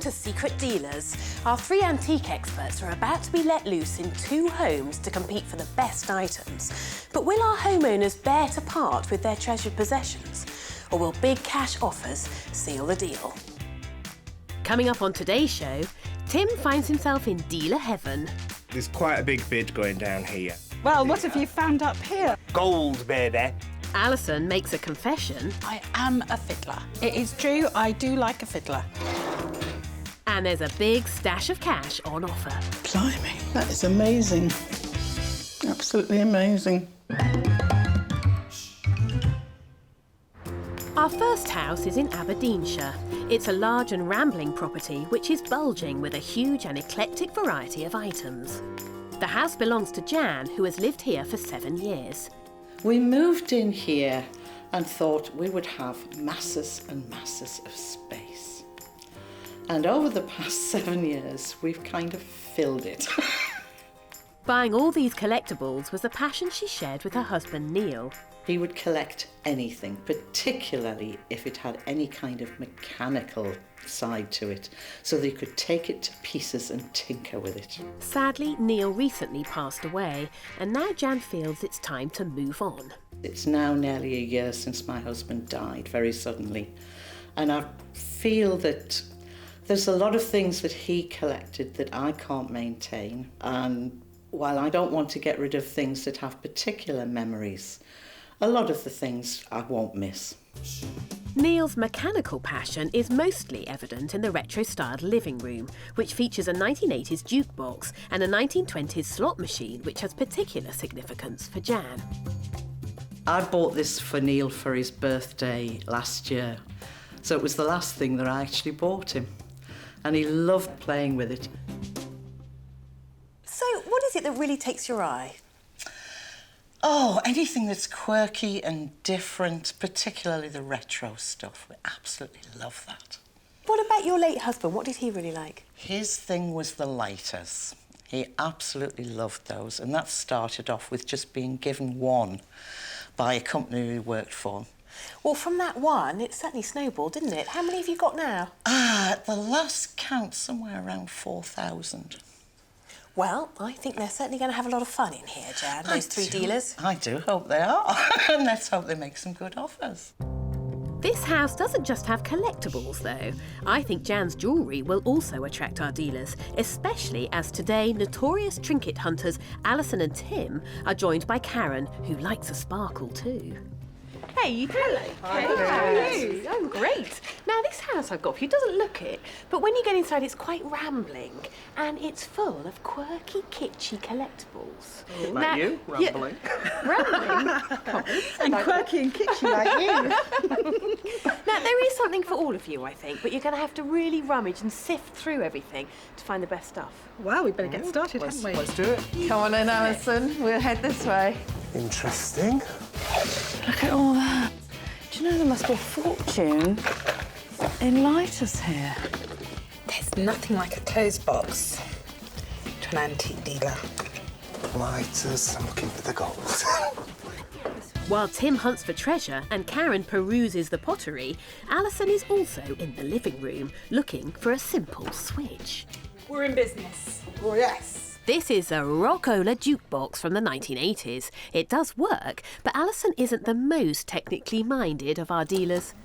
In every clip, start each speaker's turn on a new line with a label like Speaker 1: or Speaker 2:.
Speaker 1: to Secret Dealers. Our 3 antique experts are about to be let loose in 2 homes to compete for the best items. But will our homeowners bear to part with their treasured possessions? Or will big cash offers seal the deal? Coming up on today's show, Tim finds himself in dealer heaven.
Speaker 2: There's quite a big bid going down here.
Speaker 3: Well, what have you found up here?
Speaker 2: Gold, baby.
Speaker 1: Alison makes a confession.
Speaker 3: I am a fiddler. It is true, I do like a fiddler.
Speaker 1: And there's a big stash of cash on offer.
Speaker 4: Blimey, that is amazing. Absolutely amazing.
Speaker 1: Our first house is in Aberdeenshire. It's a large and rambling property which is bulging with a huge and eclectic variety of items. The house belongs to Jan, who has lived here for 7 years.
Speaker 4: We moved in here and thought we would have masses and masses of space. And over the past 7 years, we've kind of filled it.
Speaker 1: Buying all these collectibles was a passion she shared with her husband, Neil.
Speaker 4: He would collect anything, particularly if it had any kind of mechanical side to it, so that he could take it to pieces and tinker with it.
Speaker 1: Sadly, Neil recently passed away, and now Jan feels it's time to move on.
Speaker 4: It's now nearly a year since my husband died, very suddenly. And I feel that there's a lot of things that he collected that I can't maintain. And while I don't want to get rid of things that have particular memories, a lot of the things I won't miss.
Speaker 1: Neil's mechanical passion is mostly evident in the retro-styled living room, which features a 1980s jukebox and a 1920s slot machine, which has particular significance for Jan.
Speaker 4: I bought this for Neil for his birthday last year, so it was the last thing that I actually bought him, and he loved playing with it.
Speaker 1: So, what is it that really takes your eye?
Speaker 4: Oh, anything that's quirky and different, particularly the retro stuff. We absolutely love that.
Speaker 1: What about your late husband? What did he really like?
Speaker 4: His thing was the lighters. He absolutely loved those, and that started off with just being given one by a company we worked for.
Speaker 1: Well, from that one, it certainly snowballed, didn't it? How many have you got now?
Speaker 4: At the last count, somewhere around 4,000.
Speaker 1: Well, I think they're certainly going to have a lot of fun in here, Jan, those 3 dealers.
Speaker 4: I do hope they are. And let's hope they make some good offers.
Speaker 1: This house doesn't just have collectibles, though. I think Jan's jewellery will also attract our dealers, especially as today notorious trinket hunters Alison and Tim are joined by Karen, who likes a sparkle too. Hey, hello.
Speaker 3: Hi.
Speaker 1: How are you? I'm great. Now, this house I've got for you doesn't look it, but when you get inside, it's quite rambling, and it's full of quirky, kitschy collectibles.
Speaker 2: Oh, like you, rambling.
Speaker 1: Yeah, rambling?
Speaker 3: And quirky and kitschy like you.
Speaker 1: Now, there is something for all of you, I think, but you're going to have to really rummage and sift through everything to find the best stuff.
Speaker 3: Well, we better get started, haven't we?
Speaker 2: Let's do it.
Speaker 5: Come on in, Alison. We'll head this way.
Speaker 2: Interesting.
Speaker 5: Look at all that. Do you know there must be a fortune in lighters here?
Speaker 6: There's nothing like a closed box to an antique dealer.
Speaker 2: Lighters, I'm looking for the gold.
Speaker 1: While Tim hunts for treasure and Karen peruses the pottery, Alison is also in the living room looking for a simple switch.
Speaker 6: We're in business. Oh, yes.
Speaker 1: This is a Rockola jukebox from the 1980s. It does work, but Alison isn't the most technically minded of our dealers.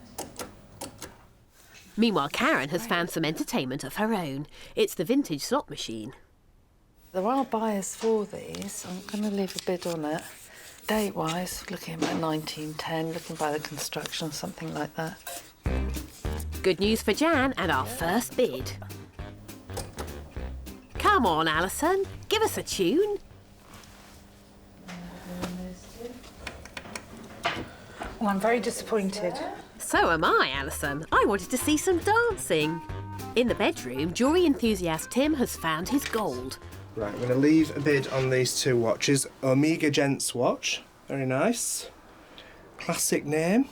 Speaker 1: Meanwhile, Karen has found some entertainment of her own. It's the vintage slot machine.
Speaker 5: There are buyers for these. I'm going to leave a bid on it. Date-wise, looking at about 1910, looking by the construction, something like that.
Speaker 1: Good news for Jan and our first bid. Come on, Alison, give us a tune.
Speaker 6: Well, I'm very disappointed.
Speaker 1: So am I, Alison. I wanted to see some dancing. In the bedroom, jewellery enthusiast Tim has found his gold.
Speaker 2: Right, I'm going to leave a bid on these 2 watches. Omega Gents watch, very nice. Classic name.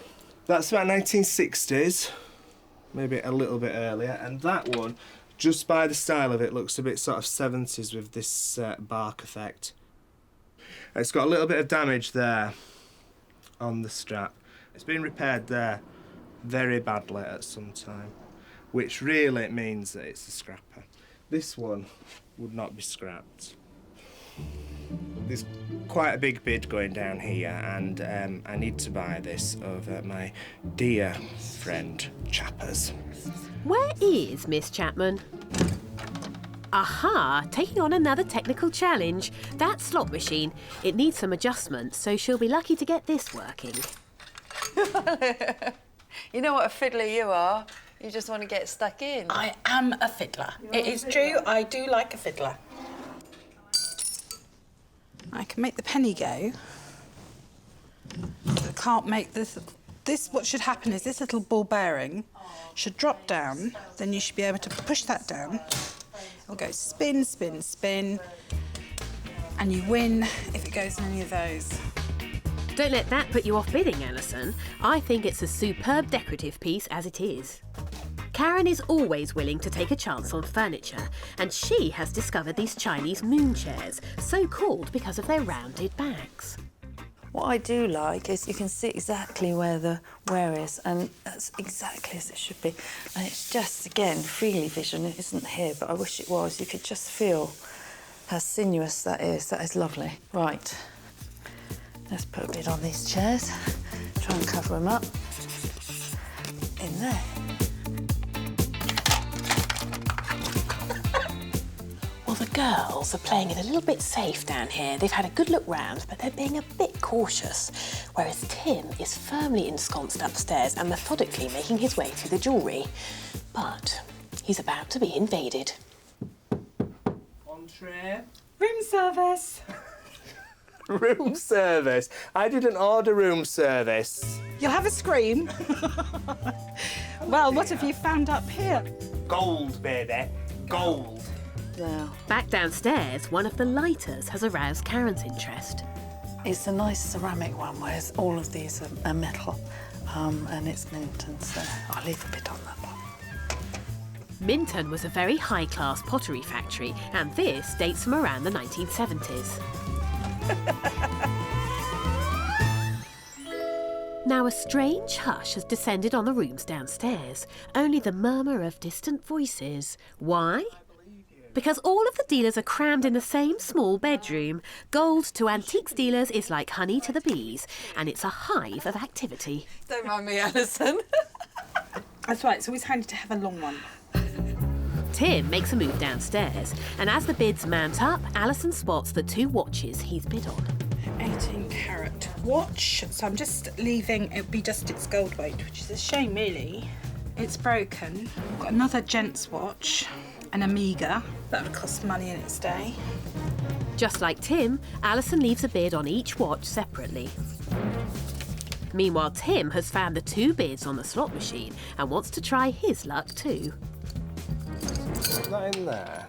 Speaker 2: That's about 1960s, maybe a little bit earlier. And that one, just by the style of it, looks a bit sort of 70s with this bark effect. It's got a little bit of damage there on the strap. It's been repaired there very badly at some time. which really means that it's a scrapper. This one would not be scrapped. There's quite a big bid going down here, and I need to buy this over my dear friend Chapper's.
Speaker 1: Where is Miss Chapman? Aha! Taking on another technical challenge. That slot machine, it needs some adjustments, so she'll be lucky to get this working.
Speaker 5: You know what a fiddler you are? You just want to get stuck in.
Speaker 3: I am a fiddler. It is true, I do like a fiddler. I can make the penny go. I can't make this. What should happen is this little ball bearing should drop down, then you should be able to push that down. It'll go spin, spin, spin, and you win if it goes in any of those.
Speaker 1: Don't let that put you off bidding, Alison. I think it's a superb decorative piece as it is. Karen is always willing to take a chance on furniture, and she has discovered these Chinese moon chairs, so called because of their rounded backs.
Speaker 5: What I do like is you can see exactly where the wear is, and that's exactly as it should be. And it's just, again, freely vision. It isn't here, but I wish it was. You could just feel how sinuous that is. That is lovely. Right. Let's put a bit on these chairs. Try and cover them up. In there.
Speaker 1: Well, the girls are playing it a little bit safe down here. They've had a good look round, but they're being a bit cautious, whereas Tim is firmly ensconced upstairs and methodically making his way through the jewellery. But he's about to be invaded.
Speaker 2: Entree.
Speaker 3: Room service.
Speaker 2: Room service? I didn't order room service.
Speaker 3: You'll have a scream. Well, what have you found up here?
Speaker 2: Gold, baby. Gold.
Speaker 5: Now,
Speaker 1: Back downstairs, one of the lighters has aroused Karen's interest.
Speaker 5: it's a nice ceramic one, whereas all of these are metal, and it's Minton, so I'll leave a bit on that one.
Speaker 1: Minton was a very high-class pottery factory, and this dates from around the 1970s. Now a strange hush has descended on the rooms downstairs, only the murmur of distant voices. Why? Because all of the dealers are crammed in the same small bedroom. Gold to antiques dealers is like honey to the bees, and it's a hive of activity.
Speaker 5: Don't mind me, Alison.
Speaker 3: That's right, it's always handy to have a long one.
Speaker 1: Tim makes a move downstairs, and as the bids mount up, Alison spots the two watches he's bid on.
Speaker 3: 18-carat watch. So I'm just leaving it be just its gold weight, which is a shame, really. It's broken. I've got another gents watch, an Amiga. That would cost money in its day.
Speaker 1: Just like Tim, Alison leaves a bid on each watch separately. Meanwhile, Tim has found the two bids on the slot machine and wants to try his luck too.
Speaker 2: Put that in there.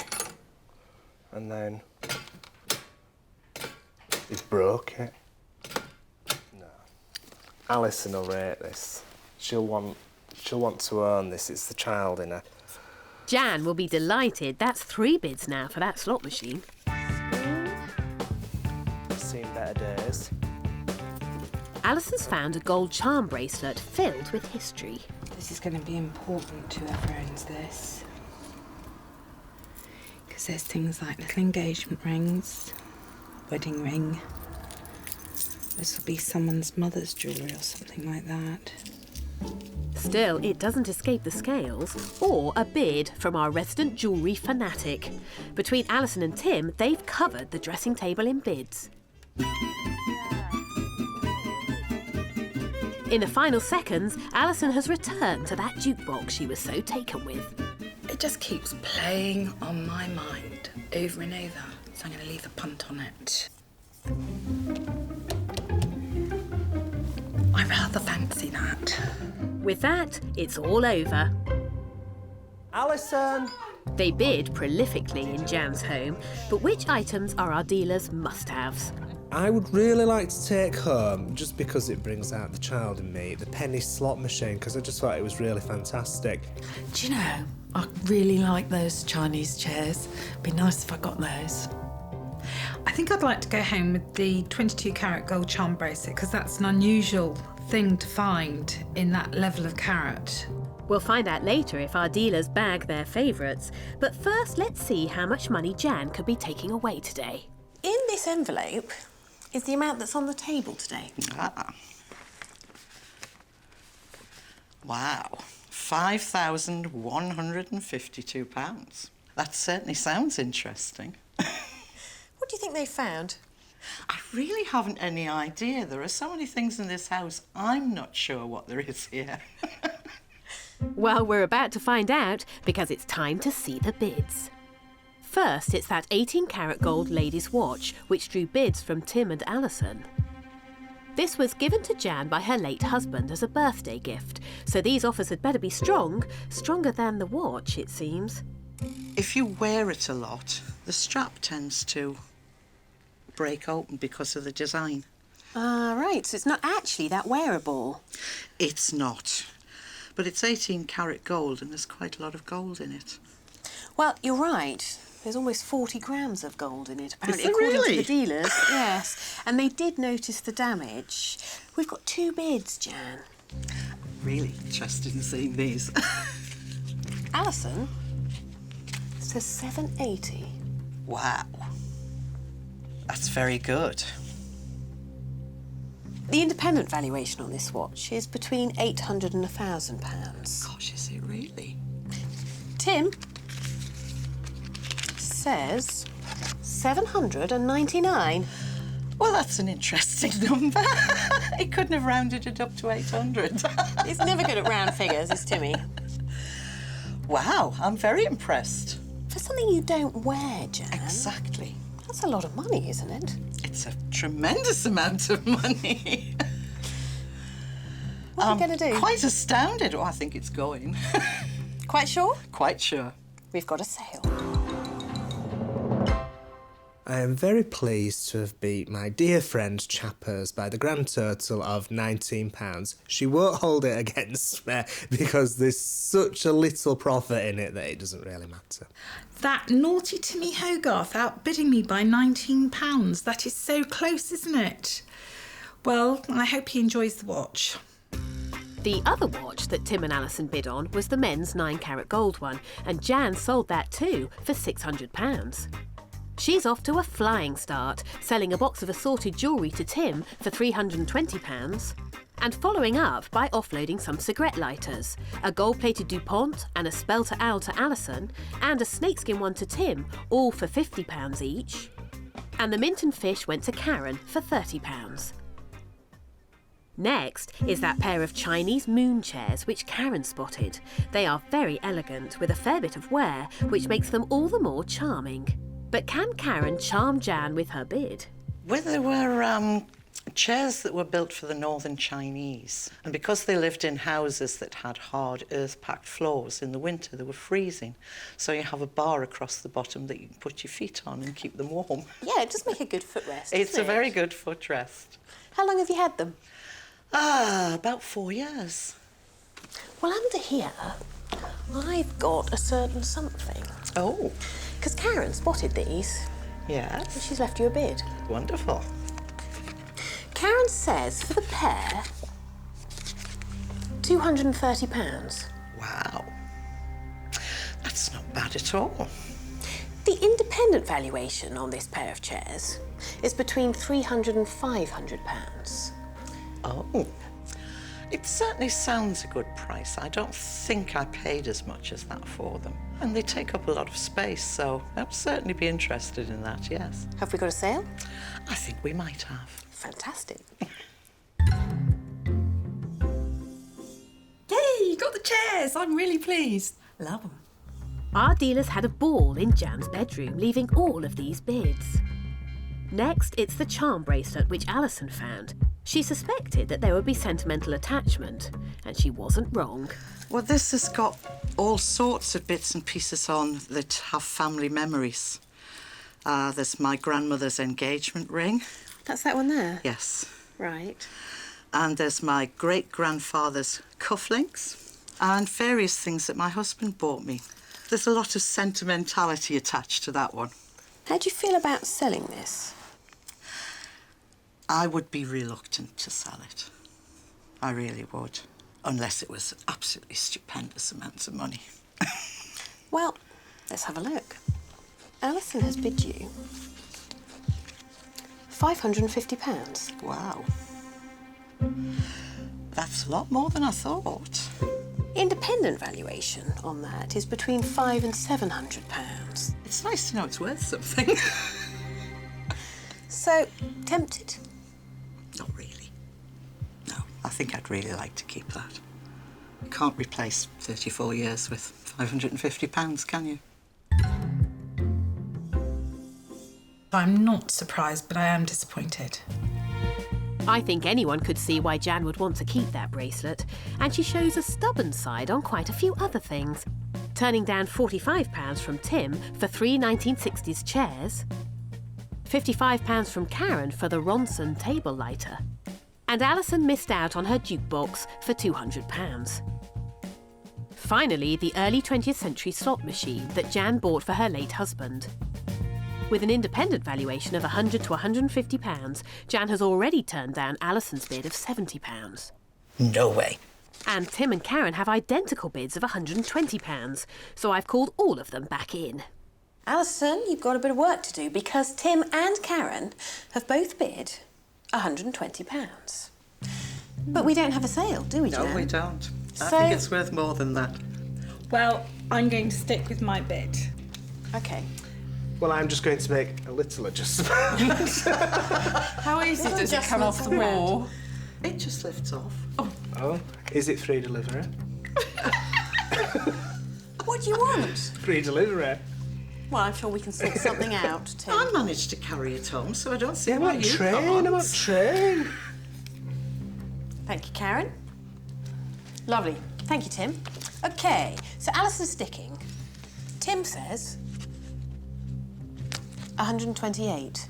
Speaker 2: And then he broke it. No. Alison will rate this. She'll want to own this. It's the child in her.
Speaker 1: Jan will be delighted. That's 3 bids now for that slot machine.
Speaker 2: I've seen better days.
Speaker 1: Alison's found a gold charm bracelet filled with history.
Speaker 3: This is going to be important to whoever owns this. Because there's things like little engagement rings, wedding ring. This will be someone's mother's jewellery or something like that.
Speaker 1: Still, it doesn't escape the scales, or a bid from our resident jewellery fanatic. Between Alison and Tim, they've covered the dressing table in bids. In the final seconds, Alison has returned to that jukebox she was so taken with.
Speaker 3: It just keeps playing on my mind over and over, so I'm going to leave the punt on it. I rather fancy that.
Speaker 1: With that, it's all over.
Speaker 2: Alison!
Speaker 1: They bid prolifically in Jan's home, but which items are our dealers' must-haves?
Speaker 2: I would really like to take home, just because it brings out the child in me, the penny slot machine, because I just thought it was really fantastic.
Speaker 5: Do you know, I really like those Chinese chairs. Be nice if I got those.
Speaker 3: I think I'd like to go home with the 22-carat gold charm bracelet because that's an unusual thing to find in that level of carat.
Speaker 1: We'll find out later if our dealers bag their favourites, but first let's see how much money Jan could be taking away today. In this envelope is the amount that's on the table today.
Speaker 4: Ah. Wow, £5,152. That certainly sounds interesting.
Speaker 1: What do you think they found?
Speaker 4: I really haven't any idea. There are so many things in this house, I'm not sure what there is here.
Speaker 1: Well, we're about to find out because it's time to see the bids. First, it's that 18-carat gold ladies' watch which drew bids from Tim and Alison. This was given to Jan by her late husband as a birthday gift, so these offers had better be strong, stronger than the watch, it seems.
Speaker 4: If you wear it a lot, the strap tends to break open because of the design.
Speaker 1: Ah, right, so it's not actually that wearable.
Speaker 4: It's not. But it's 18-carat gold and there's quite a lot of gold in it.
Speaker 1: Well, you're right. There's almost 40 grams of gold in it, apparently,
Speaker 4: Is there
Speaker 1: according
Speaker 4: really?
Speaker 1: to the dealers. Yes, and they did notice the damage. We've got 2 bids, Jan.
Speaker 4: Really interested in seeing these.
Speaker 1: Alison says 780.
Speaker 4: Wow. That's very good.
Speaker 1: The independent valuation on this watch is between £800 and £1,000.
Speaker 4: Gosh, is it really?
Speaker 1: Tim says 799.
Speaker 4: Well, that's an interesting number. He couldn't have rounded it up to 800.
Speaker 1: He's never good at round figures, is Timmy.
Speaker 4: Wow, I'm very impressed.
Speaker 1: For something you don't wear, Jan.
Speaker 4: Exactly.
Speaker 1: That's a lot of money, isn't it?
Speaker 4: It's a tremendous amount of money.
Speaker 1: What are you going to do?
Speaker 4: Quite astounded. Oh, I think it's going.
Speaker 1: Quite sure?
Speaker 4: Quite sure.
Speaker 1: We've got a sale.
Speaker 2: I am very pleased to have beat my dear friend Chappers by the grand total of £19. She won't hold it against me because there's such a little profit in it that it doesn't really matter.
Speaker 3: That naughty Timmy Hogarth outbidding me by £19. That is so close, isn't it? Well, I hope he enjoys the watch.
Speaker 1: The other watch that Tim and Alison bid on was the men's 9-carat gold one, and Jan sold that too for £600. She's off to a flying start, selling a box of assorted jewellery to Tim for £320, and following up by offloading some cigarette lighters, a gold-plated DuPont and a Spelter Owl to Alison, and a snakeskin one to Tim, all for £50 each. And the mint and fish went to Karen for £30. Next is that pair of Chinese moon chairs which Karen spotted. They are very elegant with a fair bit of wear, which makes them all the more charming. But can Karen charm Jan with her bid?
Speaker 4: Well, there were chairs that were built for the northern Chinese. And because they lived in houses that had hard earth-packed floors, in the winter they were freezing. So you have a bar across the bottom that you can put your feet on and keep them warm.
Speaker 1: Yeah, it does make a good footrest.
Speaker 4: It's a very good footrest.
Speaker 1: How long have you had them?
Speaker 4: About 4 years.
Speaker 1: Well, under here, I've got a certain something.
Speaker 4: Oh,
Speaker 1: Because Karen spotted these, and
Speaker 4: yes.
Speaker 1: she's left you a bid.
Speaker 4: Wonderful.
Speaker 1: Karen says for the pair, £230.
Speaker 4: Wow. That's not bad at all.
Speaker 1: The independent valuation on this pair of chairs is between £300 and £500.
Speaker 4: Oh. It certainly sounds a good price. I don't think I paid as much as that for them. And they take up a lot of space, so I'd certainly be interested in that, yes.
Speaker 1: Have we got a sale?
Speaker 4: I think we might have.
Speaker 1: Fantastic.
Speaker 3: Yay, you got the chairs. I'm really pleased. Love them.
Speaker 1: Our dealers had a ball in Jan's bedroom, leaving all of these bids. Next, it's the charm bracelet which Alison found. She suspected that there would be sentimental attachment, and she wasn't wrong.
Speaker 4: Well, this has got all sorts of bits and pieces on that have family memories. There's my grandmother's engagement ring.
Speaker 1: That's that one there?
Speaker 4: Yes.
Speaker 1: Right.
Speaker 4: And there's my great-grandfather's cufflinks and various things that my husband bought me. There's a lot of sentimentality attached to that one.
Speaker 1: How do you feel about selling this?
Speaker 4: I would be reluctant to sell it. I really would. unless it was absolutely stupendous amounts of money.
Speaker 1: Well, let's have a look. Alison has bid you £550.
Speaker 4: Wow. That's a lot more than I thought.
Speaker 1: Independent valuation on that is between £500 and £700.
Speaker 4: It's nice to know it's worth something.
Speaker 1: So, tempted?
Speaker 4: Not really. No, I think I'd really like to keep that. You can't replace 34 years with £550, can you?
Speaker 3: I'm not surprised, but I am disappointed.
Speaker 1: I think anyone could see why Jan would want to keep that bracelet, and she shows a stubborn side on quite a few other things, turning down £45 from Tim for 3 1960s chairs, £55 from Karen for the Ronson table lighter, and Alison missed out on her jukebox for £200. Finally, the early 20th century slot machine that Jan bought for her late husband. With an independent valuation of £100 to £150, Jan has already turned down Alison's bid of £70.
Speaker 4: No way.
Speaker 1: And Tim and Karen have identical bids of £120, so I've called all of them back in. Alison, you've got a bit of work to do because Tim and Karen have both bid £120. But we don't have a sale, do we, Jan?
Speaker 4: No, we don't. I
Speaker 1: So-
Speaker 4: think it's worth more than that.
Speaker 6: Well, I'm going to stick with my bid.
Speaker 1: OK.
Speaker 2: Well, I'm just going to make a little adjustment.
Speaker 6: How easy does it come off the wall?
Speaker 4: It just lifts off.
Speaker 2: Oh, is it free delivery?
Speaker 1: What do you want?
Speaker 2: Free delivery.
Speaker 1: Well, I'm sure we can sort something out, Tim.
Speaker 4: I managed to carry it home, so I don't see
Speaker 2: Yeah,
Speaker 4: why
Speaker 2: I'm on
Speaker 4: you
Speaker 2: train,
Speaker 4: can't.
Speaker 2: I'm on train.
Speaker 1: Thank you, Karen. Lovely. Thank you, Tim. OK, so Alison's sticking. Tim says 128.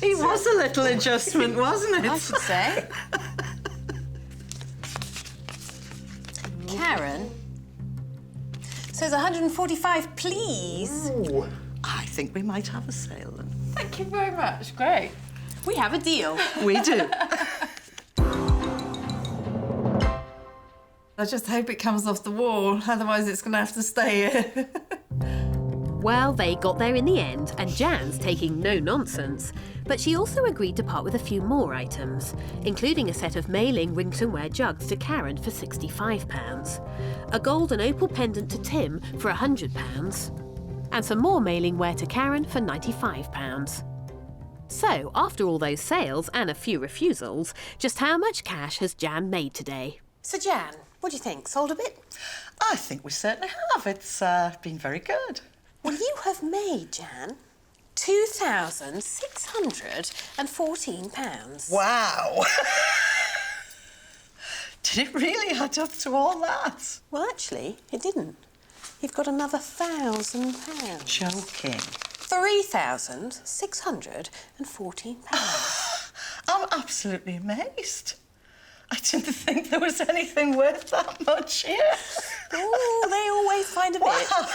Speaker 4: It was a little adjustment, wasn't
Speaker 1: I
Speaker 4: it?
Speaker 1: should say. Karen says 145, please.
Speaker 2: Ooh.
Speaker 4: I think we might have a sale then.
Speaker 6: Thank you very much. Great.
Speaker 1: We have a deal.
Speaker 4: We do.
Speaker 5: I just hope it comes off the wall, otherwise it's going to have to stay here.
Speaker 1: Well, they got there in the end, and Jan's taking no nonsense. But she also agreed to part with a few more items, including a set of mailing Ringtonware jugs to Karen for £65, a gold and opal pendant to Tim for £100, and some more mailing ware to Karen for £95. So, after all those sales and a few refusals, just how much cash has Jan made today? So, Jan, what do you think? Sold a bit?
Speaker 4: I think we certainly have. It's been very good.
Speaker 1: Well, you have made, Jan, £2,614.
Speaker 4: Wow. Did it really add up to all that?
Speaker 1: Well, actually, it didn't. You've got another £1,000.
Speaker 4: Joking.
Speaker 1: £3,614.
Speaker 4: I'm absolutely amazed. I didn't think there was anything worth that much here.
Speaker 1: Oh, they always find a bit.
Speaker 4: Wow.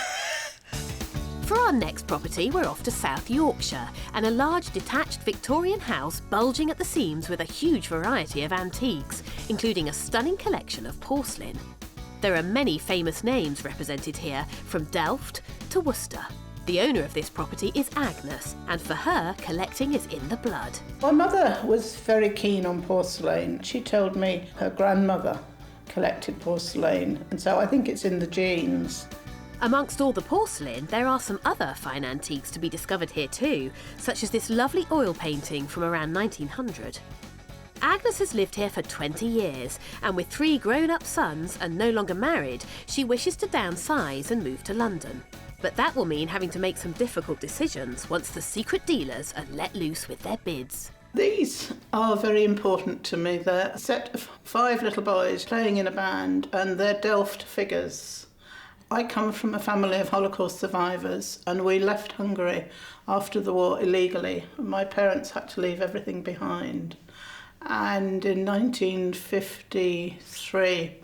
Speaker 1: For our next property, we're off to South Yorkshire and a large detached Victorian house bulging at the seams with a huge variety of antiques, including a stunning collection of porcelain. There are many famous names represented here, from Delft to Worcester. The owner of this property is Agnes, and for her, collecting is in the blood.
Speaker 7: My mother was very keen on porcelain. She told me her grandmother collected porcelain, and so I think it's in the genes.
Speaker 1: Amongst all the porcelain, there are some other fine antiques to be discovered here too, such as this lovely oil painting from around 1900. Agnes has lived here for 20 years, and with 3 grown-up sons and no longer married, she wishes to downsize and move to London. But that will mean having to make some difficult decisions once the secret dealers are let loose with their bids.
Speaker 7: These are very important to me. They're a set of 5 little boys playing in a band, and they're Delft figures. I come from a family of Holocaust survivors, and we left Hungary after the war illegally. My parents had to leave everything behind. And in 1953,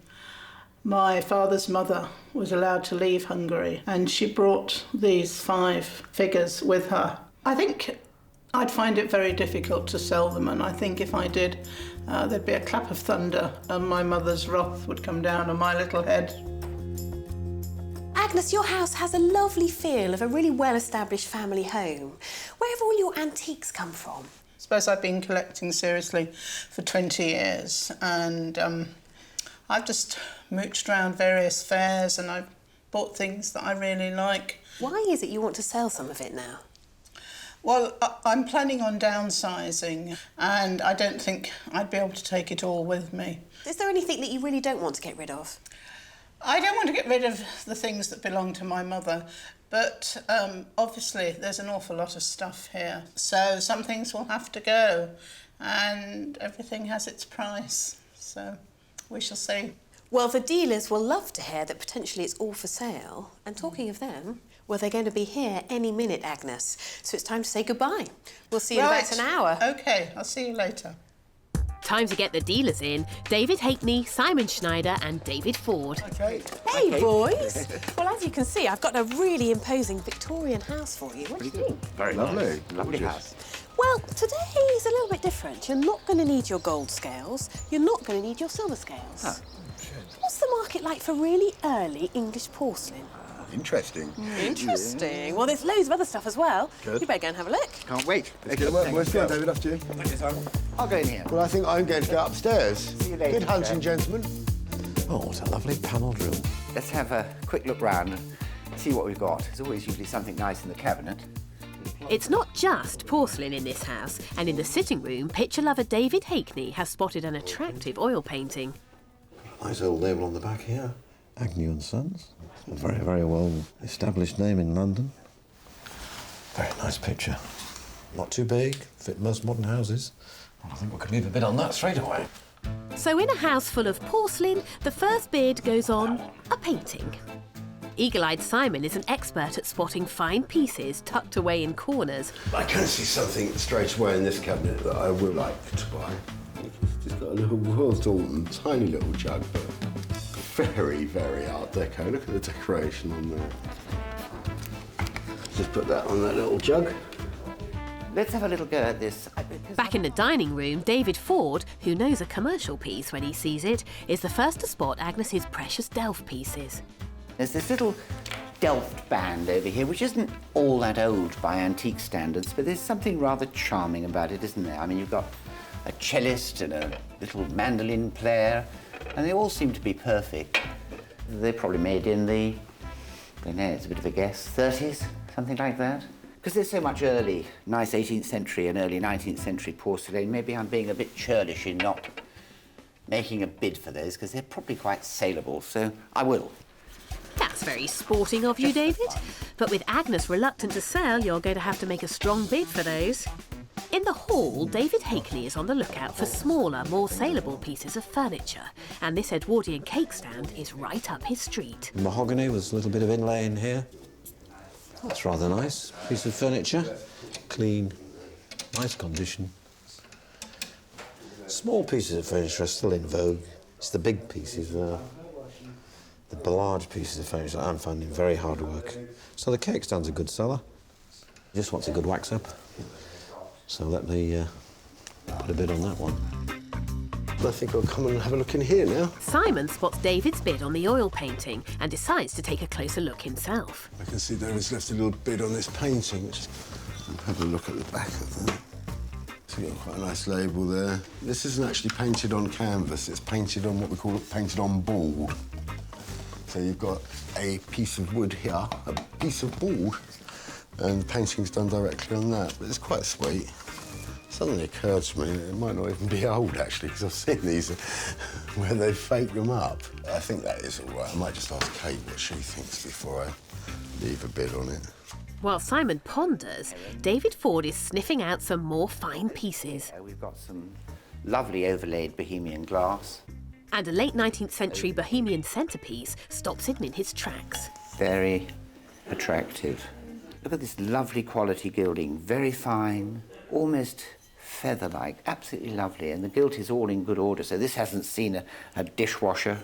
Speaker 7: my father's mother was allowed to leave Hungary, and she brought these 5 figures with her. I think I'd find it very difficult to sell them, and I think if I did, there'd be a clap of thunder and my mother's wrath would come down on my little head.
Speaker 1: Agnes, your house has a lovely feel of a really well-established family home. Where have all your antiques come from?
Speaker 7: I suppose I've been collecting seriously for 20 years, and I've just mooched around various fairs and I've bought things that I really like.
Speaker 1: Why is it you want to sell some of it now?
Speaker 7: Well, I'm planning on downsizing, and I don't think I'd be able to take it all with me.
Speaker 1: Is there anything that you really don't want to get rid of?
Speaker 7: I don't want to get rid of the things that belong to my mother, but obviously there's an awful lot of stuff here. So some things will have to go, and everything has its price. So we shall see.
Speaker 1: Well, the dealers will love to hear that potentially it's all for sale. And talking of them, well, they're going to be here any minute, Agnes. So it's time to say goodbye. We'll see you in about an hour.
Speaker 7: OK, I'll see you later.
Speaker 1: Time to get the dealers in. David Hackney, Simon Schneider and David Ford.
Speaker 8: OK.
Speaker 1: Hey, boys. Well, as you can see, I've got a really imposing Victorian house for you. What do you think?
Speaker 8: Very lovely. Lovely house.
Speaker 1: Well, today is a little bit different. You're not going to need your gold scales. You're not going to need your silver scales.
Speaker 8: Oh.
Speaker 1: What's the market like for really early English porcelain?
Speaker 8: Interesting.
Speaker 1: Interesting. Well, there's loads of other stuff as well.
Speaker 8: Good.
Speaker 1: You better go and have a look.
Speaker 8: Can't wait.
Speaker 9: Where's David off to?
Speaker 8: I'll go in here.
Speaker 9: Well, I think I'm going to go upstairs.
Speaker 8: See you later.
Speaker 9: Good hunting, gentlemen.
Speaker 10: Oh, what a lovely panelled room.
Speaker 11: Let's have a quick look round and see what we've got. There's always usually something nice in the cabinet.
Speaker 1: It's not just porcelain in this house, and in the sitting room, picture lover David Hackney has spotted an attractive oil painting.
Speaker 10: Nice old label on the back here. Agnew and Sons. A very, very well established name in London. Very nice picture. Not too big, fit most modern houses. Well, I think we could leave a bid on that straight away.
Speaker 1: So in a house full of porcelain, the first bid goes on a painting. Eagle-eyed Simon is an expert at spotting fine pieces tucked away in corners.
Speaker 9: I can see something straight away in this cabinet that I would like to buy. It's got a little Royal Dalton, tiny little jug, but very, very Art Deco. Look at the decoration on there. Just put that on that little jug.
Speaker 11: Let's have a little go at this.
Speaker 1: Back in the dining room, David Ford, who knows a commercial piece when he sees it, is the first to spot Agnes's precious Delft pieces.
Speaker 11: There's this little Delft band over here, which isn't all that old by antique standards, but there's something rather charming about it, isn't there? I mean, you've got a cellist and a little mandolin player, and they all seem to be perfect. They're probably made in the, I don't know, it's a bit of a guess, 30s, something like that? Because there's so much early, nice 18th century and early 19th century porcelain, maybe I'm being a bit churlish in not making a bid for those, because they're probably quite saleable, so I will.
Speaker 1: That's very sporting of you, David. But with Agnes reluctant to sell, you're going to have to make a strong bid for those. In the hall, David Hackney is on the lookout for smaller, more saleable pieces of furniture, and this Edwardian cake stand is right up his street.
Speaker 10: Mahogany with a little bit of inlay in here. That's rather nice. Piece of furniture. Clean, nice condition. Small pieces of furniture are still in vogue. It's the big pieces now. The large pieces of furniture I'm finding very hard work. So the cake stand's a good seller. Just wants a good wax up. So let me put a bid on that one.
Speaker 9: I think I'll come and have a look in here now.
Speaker 1: Simon spots David's bid on the oil painting and decides to take a closer look himself.
Speaker 9: I can see David's left a little bid on this painting. I'll have a look at the back of that. So you've got quite a nice label there. This isn't actually painted on canvas, it's painted on what we call painted on board. So you've got a piece of wood here, a piece of board, and the painting's done directly on that. But it's quite sweet. Suddenly occurred to me that it might not even be old, actually, because I've seen these where they fake them up. I think that is all right. I might just ask Kate what she thinks before I leave a bid on it.
Speaker 1: While Simon ponders, David Ford is sniffing out some more fine pieces.
Speaker 11: We've got some lovely overlaid Bohemian glass.
Speaker 1: And a late 19th century Bohemian centerpiece stops him in his tracks.
Speaker 11: Very attractive. Look at this lovely quality gilding, very fine, almost feather-like, absolutely lovely, and the gilt is all in good order, so this hasn't seen a dishwasher.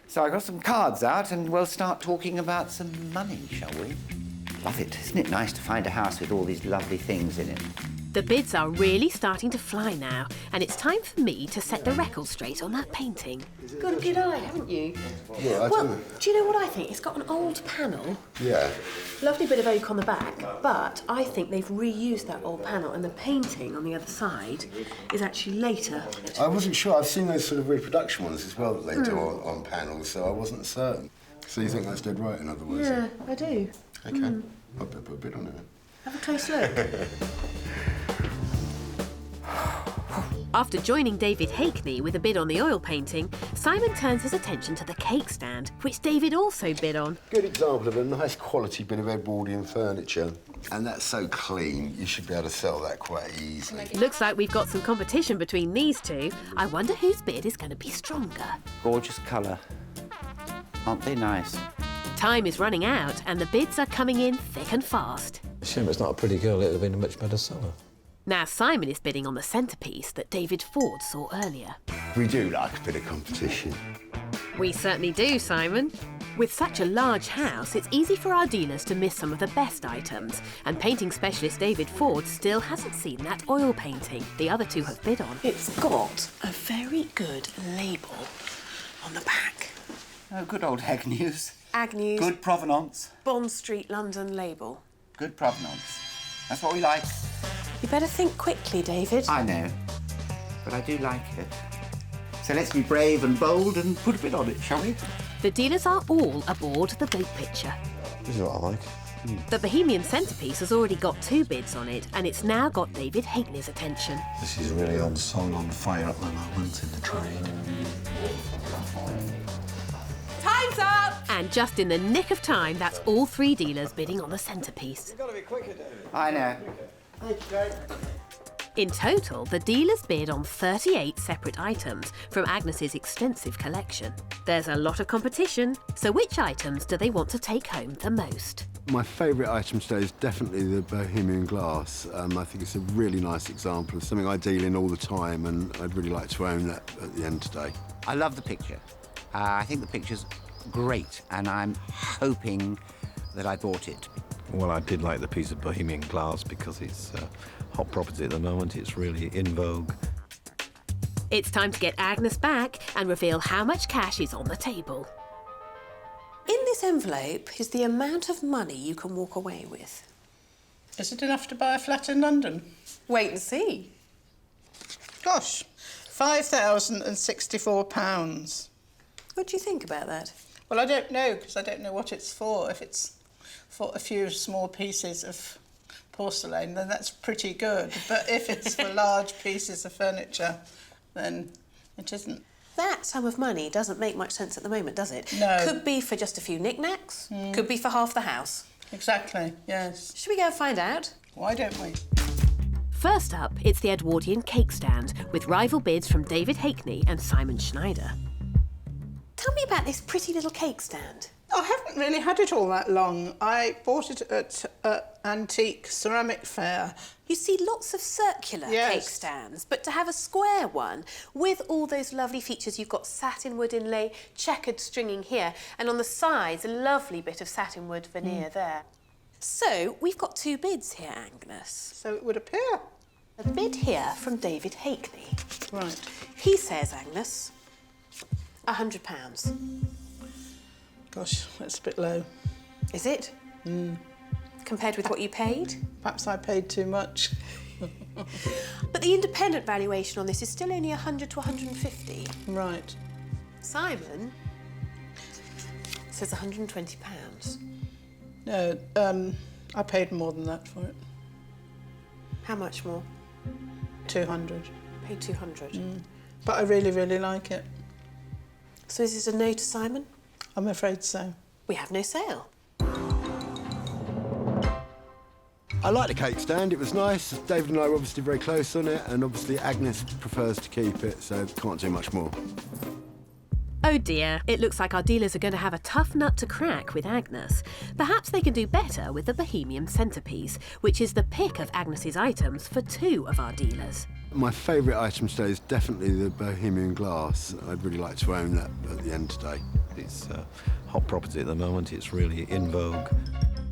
Speaker 11: So I got some cards out and we'll start talking about some money, shall we? Love it. Isn't it nice to find a house with all these lovely things in it?
Speaker 1: The bids are really starting to fly now, and it's time for me to set the record straight on that painting. Got a good eye, haven't you?
Speaker 9: Yeah,
Speaker 1: Well, do you know what I think? It's got an old panel.
Speaker 9: Yeah.
Speaker 1: Lovely bit of oak on the back, but I think they've reused that old panel, and the painting on the other side is actually later.
Speaker 9: I wasn't sure. I've seen those sort of reproduction ones as well that they do on panels, so I wasn't certain. So you think that's dead right, in other words?
Speaker 1: Yeah, I do.
Speaker 9: Okay. I'll put a bit on it.
Speaker 1: Have a close look. After joining David Hackney with a bid on the oil painting, Simon turns his attention to the cake stand, which David also bid on.
Speaker 9: Good example of a nice quality bit of Edwardian furniture. And that's so clean, you should be able to sell that quite easily.
Speaker 1: Looks like we've got some competition between these two. I wonder whose bid is going to be stronger.
Speaker 11: Gorgeous colour. Aren't they nice?
Speaker 1: Time is running out, and the bids are coming in thick and fast.
Speaker 10: Shame it's not a pretty girl, it'd have been a much better seller.
Speaker 1: Now Simon is bidding on the centerpiece that David Ford saw earlier.
Speaker 9: We do like a bit of competition.
Speaker 1: We certainly do, Simon. With such a large house, it's easy for our dealers to miss some of the best items, and painting specialist David Ford still hasn't seen that oil painting the other two have bid on. It's got a very good label on the back.
Speaker 11: Oh, good old Agnes.
Speaker 1: Agnes.
Speaker 11: Good provenance.
Speaker 1: Bond Street, London label.
Speaker 11: Good provenance. That's what we like.
Speaker 1: You better think quickly, David.
Speaker 11: I know, but I do like it. So let's be brave and bold and put a bid on it, shall we?
Speaker 1: The dealers are all aboard the big picture.
Speaker 10: This is what I like.
Speaker 1: The Bohemian centerpiece has already got 2 bids on it, and it's now got David Hackney's attention.
Speaker 10: This is really on fire at the moment in the trade.
Speaker 1: Time's up! And just in the nick of time, that's all 3 dealers bidding on the centerpiece.
Speaker 8: You've got to be quicker, David.
Speaker 11: I know.
Speaker 1: In total, the dealers bid on 38 separate items from Agnes's extensive collection. There's a lot of competition, so which items do they want to take home the most?
Speaker 9: My favourite item today is definitely the Bohemian glass. I think it's a really nice example of something I deal in all the time, and I'd really like to own that at the end today.
Speaker 11: I love the picture. I think the picture's great, and I'm hoping that I bought it.
Speaker 10: Well, I did like the piece of Bohemian glass because it's hot property at the moment. It's really in vogue.
Speaker 1: It's time to get Agnes back and reveal how much cash is on the table. In this envelope is the amount of money you can walk away with.
Speaker 7: Is it enough to buy a flat in London?
Speaker 1: Wait and see.
Speaker 7: Gosh, £5,064.
Speaker 1: What do you think about that?
Speaker 7: Well, I don't know, because I don't know what it's for. If it's for a few small pieces of porcelain, then that's pretty good. But if it's for large pieces of furniture, then it isn't.
Speaker 1: That sum of money doesn't make much sense at the moment, does it?
Speaker 7: No.
Speaker 1: Could be for just a few knickknacks. Could be for half the house.
Speaker 7: Exactly, yes.
Speaker 1: Should we go and find out?
Speaker 7: Why don't we?
Speaker 1: First up, it's the Edwardian cake stand, with rival bids from David Hackney and Simon Schneider. Tell me about this pretty little cake stand.
Speaker 7: I haven't really had it all that long. I bought it at an antique ceramic fair.
Speaker 1: You see lots of circular cake stands, but to have a square one with all those lovely features, you've got satin wood inlay, checkered stringing here, and on the sides, a lovely bit of satin wood veneer there. So, we've got 2 bids here, Agnes.
Speaker 7: So it would appear.
Speaker 1: A bid here from David Hackney.
Speaker 7: Right.
Speaker 1: He says, Agnes, £100.
Speaker 7: Gosh, that's a bit low.
Speaker 1: Is it? Compared with what you paid?
Speaker 7: Perhaps I paid too much.
Speaker 1: But the independent valuation on this is still only 100 to 150.
Speaker 7: Right.
Speaker 1: Simon says £120.
Speaker 7: No, I paid more than that for it.
Speaker 1: How much more?
Speaker 7: 200.
Speaker 1: Paid 200.
Speaker 7: But I really, really like it.
Speaker 1: So is this a no to Simon?
Speaker 7: I'm afraid so.
Speaker 1: We have no sale.
Speaker 9: I like the cake stand, it was nice. David and I were obviously very close on it, and obviously Agnes prefers to keep it, so can't do much more.
Speaker 1: Oh dear, it looks like our dealers are going to have a tough nut to crack with Agnes. Perhaps they can do better with the Bohemian centerpiece, which is the pick of Agnes's items for 2 of our dealers.
Speaker 9: My favourite item today is definitely the Bohemian glass. I'd really like to own that at the end today.
Speaker 10: It's hot property at the moment. It's really in vogue.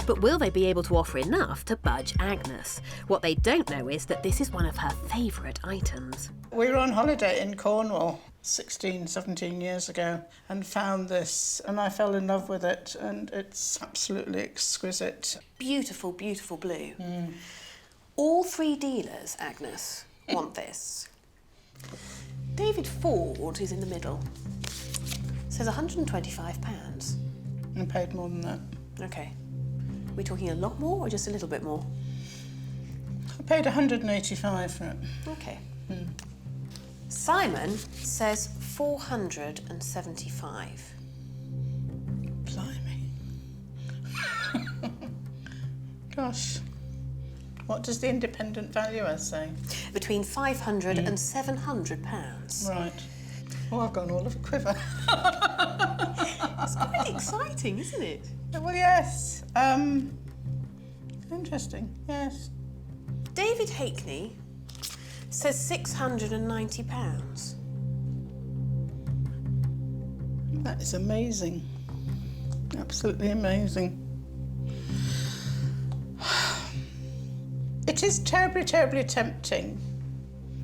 Speaker 1: But will they be able to offer enough to budge Agnes? What they don't know is that this is one of her favourite items.
Speaker 7: We were on holiday in Cornwall 16, 17 years ago and found this, and I fell in love with it, and it's absolutely exquisite.
Speaker 1: Beautiful, beautiful blue. All 3 dealers, Agnes, want this. David Ford is in the middle. Says £125.
Speaker 7: I paid more than that.
Speaker 1: OK. Are we talking a lot more or just a little bit more?
Speaker 7: I paid £185 for it.
Speaker 1: OK. Simon says £475.
Speaker 7: Blimey. Gosh. What does the independent valuer say?
Speaker 1: Between £500 and £700.
Speaker 7: Right. Oh, I've gone all of a quiver.
Speaker 1: It's quite exciting, isn't it?
Speaker 7: Well, yes. Interesting, yes.
Speaker 1: David Hackney says £690.
Speaker 7: That is amazing. Absolutely amazing. It is terribly, terribly tempting.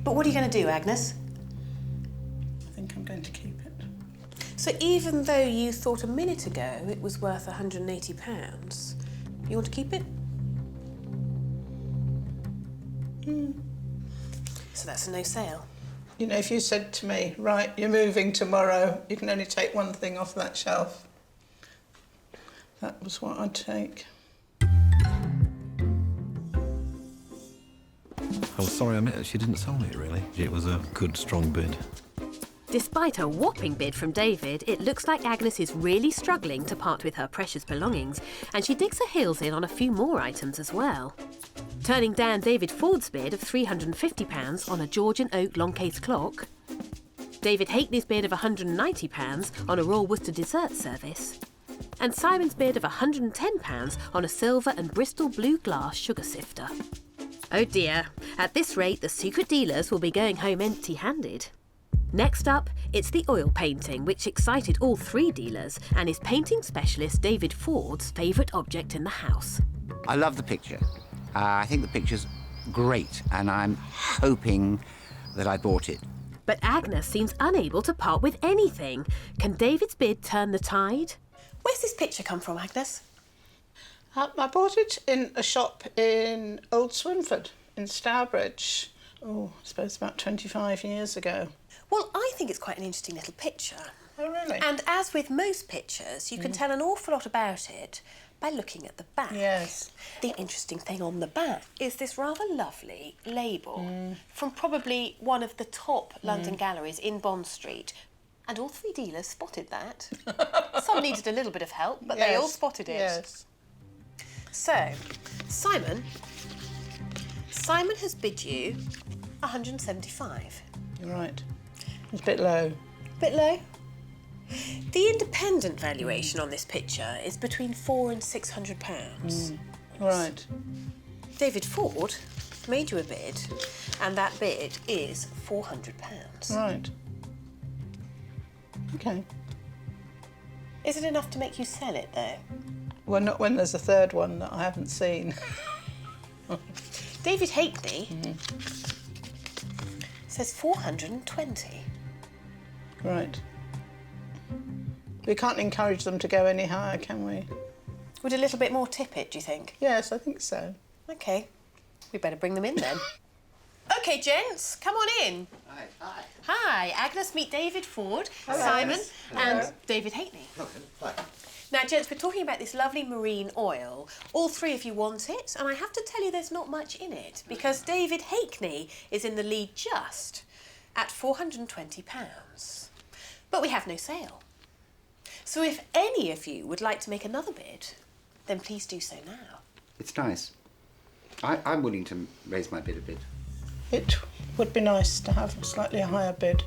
Speaker 1: But what are you going to do, Agnes?
Speaker 7: I think I'm going to keep it.
Speaker 1: So even though you thought a minute ago it was worth £180, you want to keep it? So that's a no sale.
Speaker 7: You know, if you said to me, right, you're moving tomorrow, you can only take one thing off that shelf, that was what I'd take.
Speaker 12: I was sorry, she didn't sell it, really. It was a good, strong bid.
Speaker 1: Despite a whopping bid from David, it looks like Agnes is really struggling to part with her precious belongings, and she digs her heels in on a few more items as well. Turning down David Ford's bid of £350 on a Georgian oak long case clock, David Hackney's bid of £190 on a Royal Worcester dessert service, and Simon's bid of £110 on a silver and Bristol blue glass sugar sifter. Oh dear, at this rate the secret dealers will be going home empty-handed. Next up, it's the oil painting, which excited all 3 dealers and is painting specialist David Ford's favourite object in the house.
Speaker 11: I love the picture. I think the picture's great, and I'm hoping that I bought it.
Speaker 1: But Agnes seems unable to part with anything. Can David's bid turn the tide? Where's this picture come from, Agnes?
Speaker 7: I bought it in a shop in Old Swinford in Stourbridge. Oh, I suppose about 25 years ago.
Speaker 1: Well, I think it's quite an interesting little picture.
Speaker 7: Oh, really?
Speaker 1: And as with most pictures, you can tell an awful lot about it by looking at the back.
Speaker 7: Yes.
Speaker 1: The interesting thing on the back is this rather lovely label from probably one of the top London galleries in Bond Street. And all 3 dealers spotted that. Some needed a little bit of help, but they all spotted it.
Speaker 7: Yes.
Speaker 1: So, Simon has bid you £175.
Speaker 7: You're right. It's a bit low.
Speaker 1: Bit low? The independent valuation on this picture is between £400 and £600.
Speaker 7: Right.
Speaker 1: David Ford made you a bid, and that bid is £400.
Speaker 7: Right. OK.
Speaker 1: Is it enough to make you sell it, though?
Speaker 7: Well, not when there's a third one that I haven't seen.
Speaker 1: David Hackney says £420.
Speaker 7: Right. We can't encourage them to go any higher, can we?
Speaker 1: Would a little bit more tip it, do you think?
Speaker 7: Yes, I think so.
Speaker 1: OK. We better bring them in then. OK, gents, come on in.
Speaker 11: Hi, hi.
Speaker 1: Hi, Agnes, meet David Ford,
Speaker 7: Hello.
Speaker 1: Simon,
Speaker 7: Hello.
Speaker 1: and David Hackney.
Speaker 11: Hi.
Speaker 1: Now, gents, we're talking about this lovely marine oil. All 3 of you want it, and I have to tell you there's not much in it, because David Hackney is in the lead just at £420. But we have no sale. So if any of you would like to make another bid, then please do so now.
Speaker 11: It's nice. I'm willing to raise my bid a bit.
Speaker 7: It would be nice to have a slightly higher bid.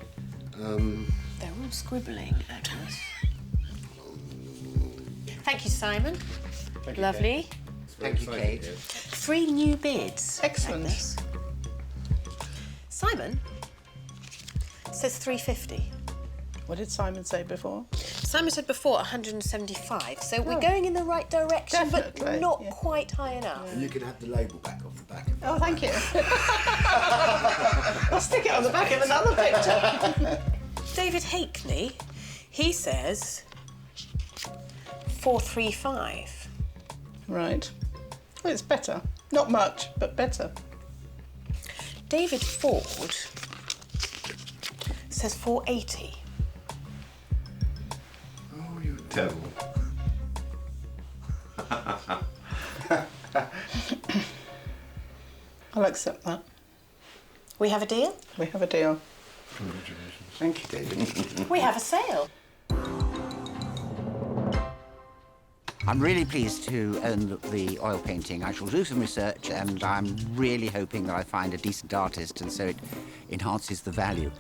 Speaker 1: They're all scribbling, Agnes. Thank you, Simon.
Speaker 11: Thank you,
Speaker 1: Lovely.
Speaker 11: Kate. Thank you, Kate.
Speaker 1: 3 new bids.
Speaker 7: Excellent.
Speaker 1: Agnes. Simon says £350.
Speaker 7: What did Simon say before?
Speaker 1: Simon said before 175, so we're going in the right direction, but
Speaker 7: Definitely,
Speaker 1: not quite high enough.
Speaker 8: And you could have the label back off the back of it.
Speaker 7: Oh, thank you. I'll stick it on the back of another picture.
Speaker 1: David Hackney, he says 435.
Speaker 7: Right. Well, it's better. Not much, but better.
Speaker 1: David Ford says 480.
Speaker 8: Oh, you devil.
Speaker 7: I'll accept that.
Speaker 1: We have a deal?
Speaker 7: We have a deal.
Speaker 8: Congratulations. Thank you, David.
Speaker 1: We have a sale.
Speaker 11: I'm really pleased to own the oil painting. I shall do some research, and I'm really hoping that I find a decent artist, and so it enhances the value.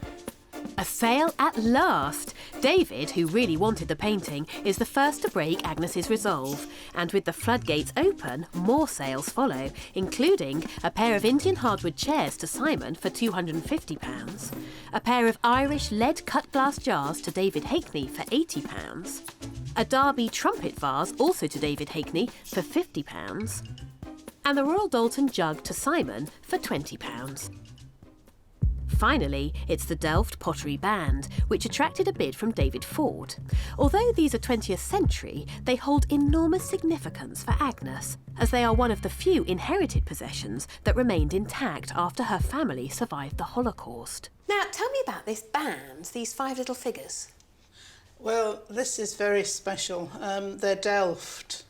Speaker 1: A sale at last! David, who really wanted the painting, is the first to break Agnes's resolve. And with the floodgates open, more sales follow, including a pair of Indian hardwood chairs to Simon for £250, a pair of Irish lead cut glass jars to David Hackney for £80, a Derby trumpet vase also to David Hackney for £50, and the Royal Doulton jug to Simon for £20. Finally, it's the Delft pottery band, which attracted a bid from David Ford. Although these are 20th century, they hold enormous significance for Agnes, as they are one of the few inherited possessions that remained intact after her family survived the Holocaust. Now, tell me about this band, these 5 little figures.
Speaker 7: Well, this is very special. They're Delft,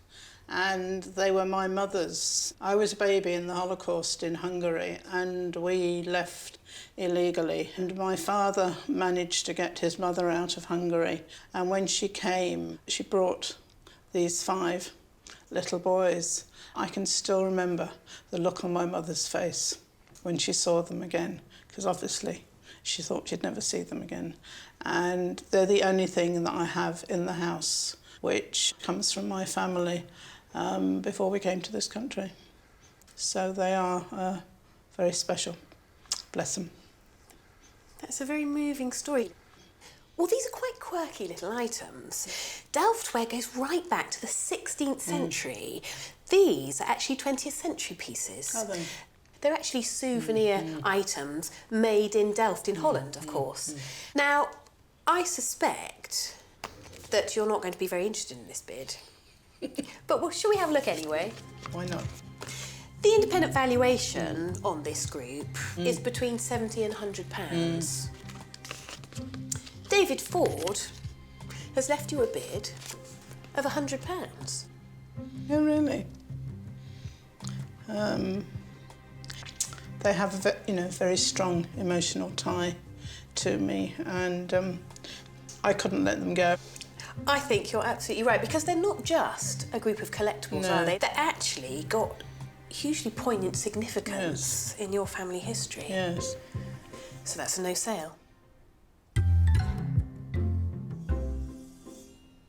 Speaker 7: and they were my mother's. I was a baby in the Holocaust in Hungary, and we left illegally, and my father managed to get his mother out of Hungary, and when she came, she brought these 5 little boys. I can still remember the look on my mother's face when she saw them again, because obviously she thought she'd never see them again. And they're the only thing that I have in the house, which comes from my family before we came to this country. So they are very special. Bless them.
Speaker 1: That's a very moving story. Well, these are quite quirky little items. Delftware goes right back to the 16th century. These are actually 20th century pieces.
Speaker 7: Are they?
Speaker 1: They're actually souvenir items made in Delft in Holland, of course. Now, I suspect that you're not going to be very interested in this bid. But well, shall we have a look anyway?
Speaker 7: Why not?
Speaker 1: The independent valuation on this group is between £70 and £100. David Ford has left you a bid of £100.
Speaker 7: Oh, really? They have a very strong emotional tie to me, and I couldn't let them go.
Speaker 1: I think you're absolutely right, because they're not just a group of collectibles, are they? They're actually got hugely poignant significance in your family history.
Speaker 7: Yes.
Speaker 1: So that's a no sale.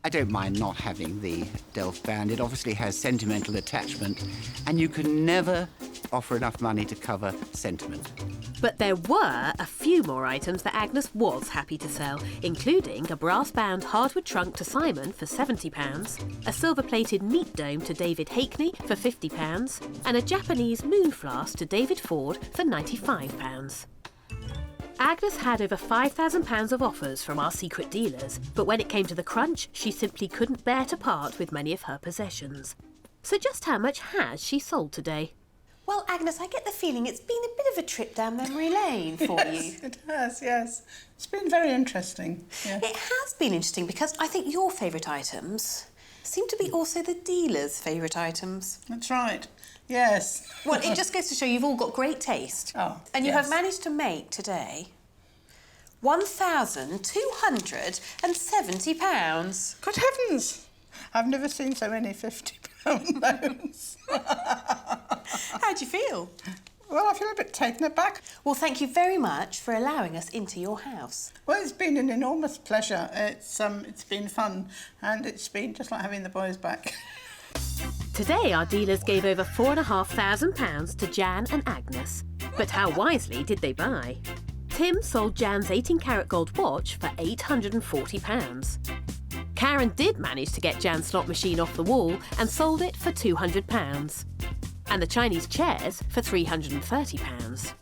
Speaker 11: I don't mind not having the Delft band. It obviously has sentimental attachment, and you can never offer enough money to cover sentiment.
Speaker 1: But there were a few more items that Agnes was happy to sell, including a brass-bound hardwood trunk to Simon for £70, a silver-plated meat dome to David Hackney for £50, and a Japanese moon flask to David Ford for £95. Agnes had over £5,000 of offers from our secret dealers, but when it came to the crunch, she simply couldn't bear to part with many of her possessions. So just how much has she sold today? Well, Agnes, I get the feeling it's been a bit of a trip down memory lane for you.
Speaker 7: Yes, it has, yes. It's been very interesting. Yeah.
Speaker 1: It has been interesting because I think your favourite items seem to be also the dealers' favourite items.
Speaker 7: That's right, yes.
Speaker 1: Well, it just goes to show you've all got great taste.
Speaker 7: Oh,
Speaker 1: and you
Speaker 7: yes.
Speaker 1: have managed to make today £1,270.
Speaker 7: Good heavens! I've never seen so many £50 notes.
Speaker 1: How do you feel?
Speaker 7: Well, I feel a bit taken aback.
Speaker 1: Well, thank you very much for allowing us into your house.
Speaker 7: Well, it's been an enormous pleasure. It's been fun, and it's been just like having the boys back.
Speaker 1: Today, our dealers gave over £4,500 to Jan and Agnes. But how wisely did they buy? Tim sold Jan's 18-carat gold watch for £840. Karen did manage to get Jan's slot machine off the wall and sold it for £200. And the Chinese chairs for £330.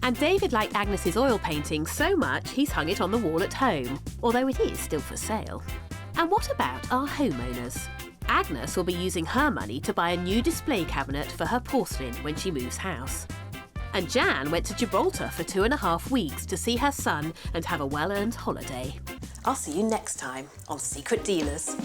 Speaker 1: And David liked Agnes's oil painting so much he's hung it on the wall at home, although it is still for sale. And what about our homeowners? Agnes will be using her money to buy a new display cabinet for her porcelain when she moves house. And Jan went to Gibraltar for 2.5 weeks to see her son and have a well-earned holiday.
Speaker 13: I'll see you next time on Secret Dealers.